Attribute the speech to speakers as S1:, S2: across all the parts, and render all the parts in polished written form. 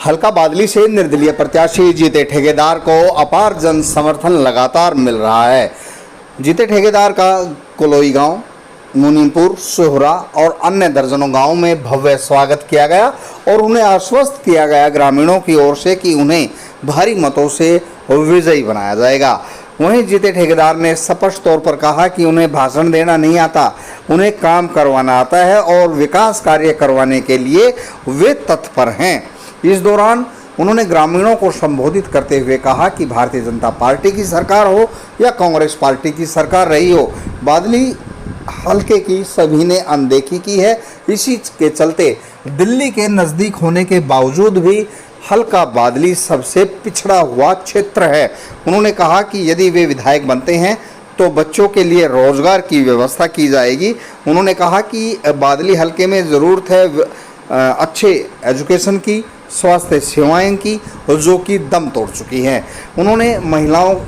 S1: हल्का बादली से निर्दलीय प्रत्याशी जीते ठेकेदार को अपार जन समर्थन लगातार मिल रहा है। जीते ठेकेदार का कोलोई गांव, मुनीमपुर, सोहरा और अन्य दर्जनों गांवों में भव्य स्वागत किया गया और उन्हें आश्वस्त किया गया ग्रामीणों की ओर से कि उन्हें भारी मतों से विजयी बनाया जाएगा। वहीं जीते ठेकेदार ने स्पष्ट तौर पर कहा कि उन्हें भाषण देना नहीं आता, उन्हें काम करवाना आता है और विकास कार्य करवाने के लिए वे तत्पर हैं। इस दौरान उन्होंने ग्रामीणों को संबोधित करते हुए कहा कि भारतीय जनता पार्टी की सरकार हो या कांग्रेस पार्टी की सरकार रही हो, बादली हल्के की सभी ने अनदेखी की है। इसी के चलते दिल्ली के नज़दीक होने के बावजूद भी हल्का बादली सबसे पिछड़ा हुआ क्षेत्र है। उन्होंने कहा कि यदि वे विधायक बनते हैं तो बच्चों के लिए रोजगार की व्यवस्था की जाएगी। उन्होंने कहा कि बादली हल्के में ज़रूरत है अच्छे एजुकेशन की, स्वास्थ्य सेवाएं की, जो कि दम तोड़ चुकी हैं। उन्होंने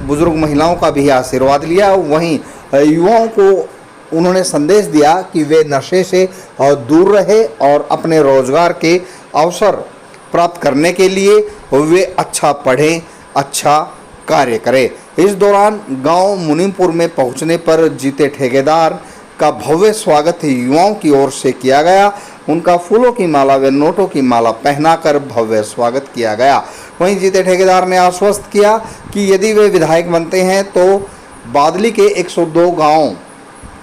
S1: बुजुर्ग महिलाओं का भी आशीर्वाद लिया। वहीं युवाओं को उन्होंने संदेश दिया कि वे नशे से दूर रहे और अपने रोजगार के अवसर प्राप्त करने के लिए वे अच्छा पढ़ें, अच्छा कार्य करें। इस दौरान गांव मुनीमपुर में पहुंचने पर जीते ठेकेदार का भव्य स्वागत युवाओं की ओर से किया गया। उनका फूलों की माला व नोटों की माला पहनाकर भव्य स्वागत किया गया। वहीं जीते ठेकेदार ने आश्वस्त किया कि यदि वे विधायक बनते हैं तो बादली के 102 गांव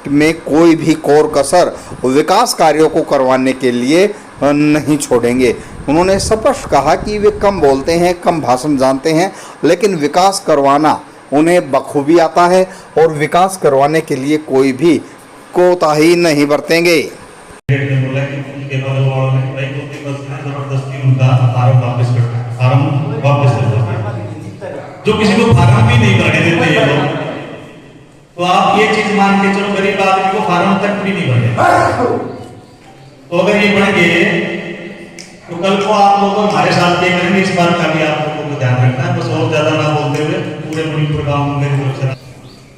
S1: में कोई भी कोर कसर विकास कार्यों को करवाने के लिए नहीं छोड़ेंगे। उन्होंने स्पष्ट कहा कि वे कम बोलते हैं, कम भाषण जानते हैं, लेकिन विकास करवाना उन्हें बखूबी आता है और विकास करवाने के लिए कोई भी कोताही नहीं बरतेंगे।
S2: जो किसी को फार्म भी नहीं भरने देते ये लोग, तो आप ये चीज मान के चलो गरीब आदमी को फार्म तक भी नहीं भरने। तो अगर ये बढ़ गए तो कल को आप लोग हमारे साथ ये करेंगे। इस बात का भी आप लोगों को ध्यान रखना है। बस और ज्यादा ना बोलते हुए पूरे मुनीमपुर गांव में मेरी तरफ से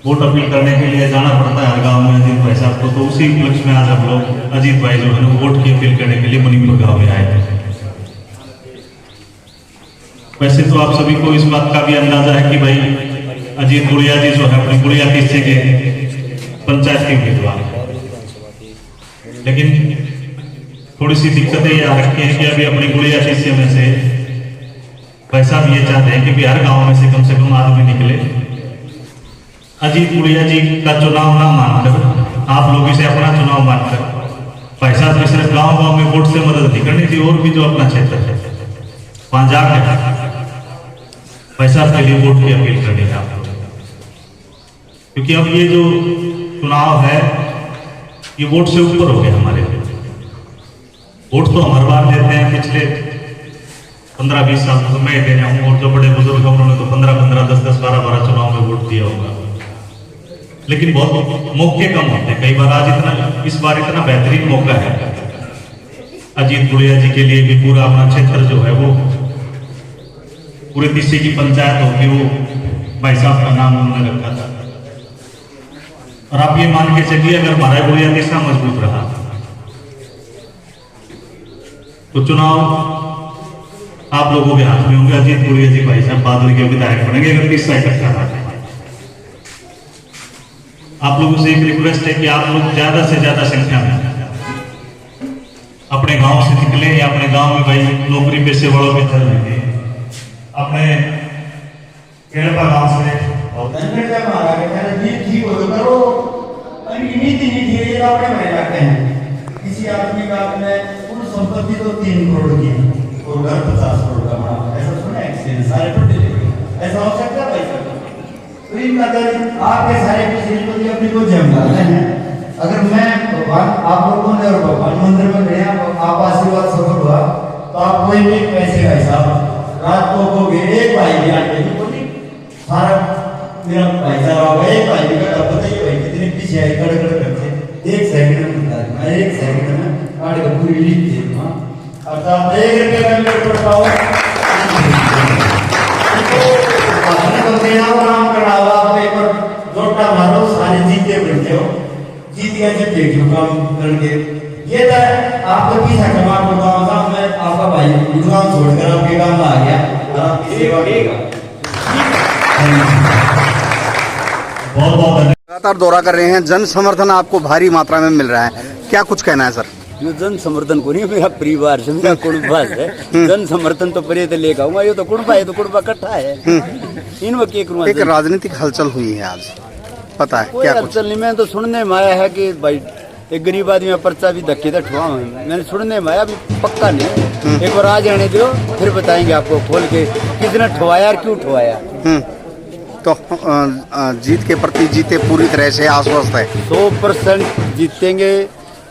S2: वोट अपील करने के लिए जाना पड़ता है हर गांव में अजीत भाई साहब को। तो उसी उपलक्ष्य में आज हम लोग अजीत भाई जो है ना वोट की अपील करने के लिए मुनीमपुर गाँव में आए थे। वैसे तो आप सभी को इस बात का भी अंदाजा है कि भाई अजीत गुड़िया जी जो है अपनी गुड़िया किस्से के पंचायत के उम्मीदवार, लेकिन थोड़ी सी दिक्कतें ये आ रखी है कि अभी अपनी गुड़िया किस्से में से भाई साहब ये चाहते हैं कि हर गांव में से कम आदमी निकले। अजीत गुड़िया जी का चुनाव ना मानकर, आप लोग इसे अपना चुनाव मानकर भाई साहब ने सिर्फ गाँव में वोट से मदद नहीं करनी थी, और भी जो अपना क्षेत्र है वहां जाकर भाई साहब के लिए वोट की अपील करनी है आप लोग। क्योंकि अब ये जो चुनाव है ये वोट से ऊपर हो गया हमारे लिए। वोट तो हम हर बार देते हैं, पिछले 15-20 साल तो मैं दे रहा हूँ, और जो बड़े बुजुर्ग हैं उन्होंने तो 15-15, 10-10, 12-12 चुनाव में वोट दिया होगा। लेकिन बहुत मौके कम होते हैं। कई बार आज इस बार इतना बेहतरीन मौका है अजीत गुड़िया जी के लिए भी। पूरा अपना क्षेत्र जो है वो पूरे किसी की पंचायत होगी, वो भाई साहब का नाम उन्होंने रखा था। और आप ये मान के चलिए अगर हमारा गुड़िया किस्सा मजबूत रहा तो चुनाव आप लोगों के हाथ में होंगे। अजीत गुड़िया जी भाई साहब बादल के विधायक बनेंगे अगर किस्सा इकट्ठा रहा। आप लोगों से एक रिक्वेस्ट है कि आप लोग ज्यादा से ज्यादा संख्या में अपने गांव से निकले या अपने गांव में भाई नौकरी पेशे वालों के तरह रहेंगे। अपने केरपा गांव से
S3: किसी आदमी का अपने कुल संपत्ति तो 3 करोड़ की और घर 50 करोड़ का बना, ऐसा सुना है सारे पट्टे ऐसा हो सकता है भाई साहब? तो इन नजर आपके सारे श्रीपति अपनी को जम डालते हैं। अगर मैं भगवान आप लोगों ने और भगवान मंदिर में गए आप आशीर्वाद सफल हुआ तो आप कोई भी पैसे का हिसाब रात को होगे। एक भाई भी आटे की बोली सारा मेरा भाई साहब होगा, एक भाई भी का बताइए भाई कितने पीछे है गड़गड़ करते 1 सेकंड में बता दूं। मैं 1 सेकंड में काट के पूरी लिख देता हूं। अर्थात 1 रुपये का मेरे पड़ताओ अपने को देना नाम करावा पेपर जोटा मारो सारे जीते बैठे हो जीत गया जब देख लो काम करके ये तो आपको पीछा कमा मैं आप आपका भाई गुरुग्राम छोड़कर आपके गांव में आ गया और आपकी सेवा करेगा।
S2: बहुत बहुत धन्यवाद।
S1: लगातार दौरा कर रहे हैं, जन समर्थन आपको भारी मात्रा में मिल रहा है, क्या कुछ कहना है सर?
S4: ये जन समर्थन को नहीं, मेरा परिवार से, मेरा कुटुंब है। जन समर्थन तो परे लेकर आऊंगा, ये तो कुटुंब है, तो कुटुंब इकट्ठा है। इनमें क्या करूँगा?
S1: एक राजनीतिक हलचल हुई है आज, पता है
S4: कोई
S1: क्या कुछ?
S4: हलचल नहीं, मैंने तो सुनने में आया है कि भाई एक गरीब आदमी में पर्चा भी धक्के तक ठुआ है। मैंने सुनने में आया, अभी पक्का नहीं। एक बार आ जाने दो, फिर बताएंगे आपको खोल के किसने ठुआया और क्यों ठुआया।
S1: तो जीत के प्रति जीते पूरी तरह से आश्वस्त है।
S4: 100% जीतेंगे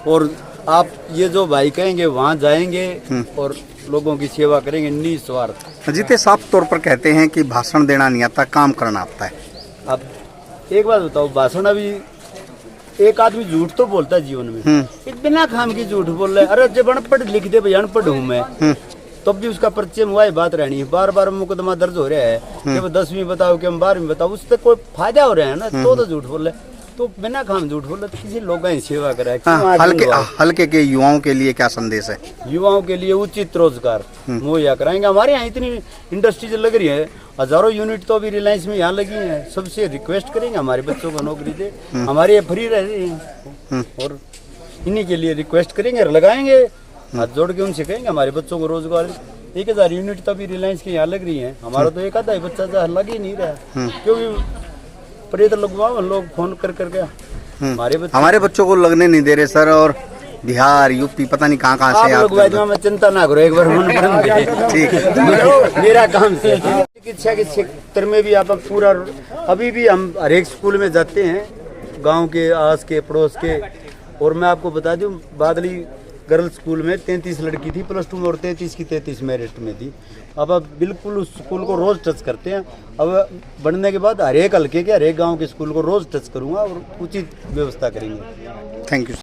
S4: और आप ये जो भाई कहेंगे वहाँ जाएंगे और लोगों की सेवा करेंगे निस्वार्थ।
S1: जीते साफ तौर पर कहते हैं कि भाषण देना नहीं आता, काम करना आता है।
S4: अब एक बात बताओ, भाषण अभी एक आदमी झूठ तो बोलता है जीवन में, बिना काम की झूठ बोल रहा है। अरे जब अनपढ़ लिख दे भाई अनपढ़ हूँ मैं, तब भी उसका परिचय में वही बात रहनी है। बार बार मुकदमा दर्ज हो रहा है कि वो 10वीं बताओ कि हम 12वीं बताओ, उससे कोई फायदा हो रहा है ना, तो झूठ बोल रहे। तो बिना काम झूठ बोल रहे, तो किसी लोगों की सेवा करे।
S1: हल्के के युवाओं के लिए क्या संदेश है?
S4: युवाओं के लिए उचित रोजगार मुहैया कराएंगे। हमारे यहाँ इतनी इंडस्ट्रीज लग रही है, हजारों यूनिट तो अभी रिलायंस में यहाँ लगी है। सबसे रिक्वेस्ट करेंगे हमारे बच्चों को नौकरी दे, हमारे ये फ्री रह रही है और इन्हीं के लिए रिक्वेस्ट करेंगे और लगाएंगे, हाथ जोड़ के उनसे कहेंगे हमारे बच्चों को रोजगार। 1000 यूनिट तो अभी रिलायंस की यहाँ लग रही है, हमारा तो एक आधा ही बच्चा लग ही नहीं रहा, क्योंकि प्रेत लगवाओ लोग फोन कर करके
S1: हमारे बच्चों को लगने नहीं दे रहे सर। और बिहार यूपी पता नहीं कहाँ से
S4: आप लोग मैं चिंता ना करो, एक बार
S1: ठीक है।
S4: मेरा काम से शिक्षा के क्षेत्र में भी आप पूरा, अभी भी हम हर एक स्कूल में जाते हैं, गांव के आस के पड़ोस के। और मैं आपको बता दूं, बादली गर्ल्स स्कूल में 33 लड़की थी प्लस 2 में और 33 की 33 मेरिट में थी। अब बिल्कुल उस स्कूल को रोज टच करते हैं। अब बनने के बाद हर एक हल्के के हर एक गाँव के स्कूल को रोज टच करूँगा और उचित व्यवस्था करेंगे।
S1: Thank you.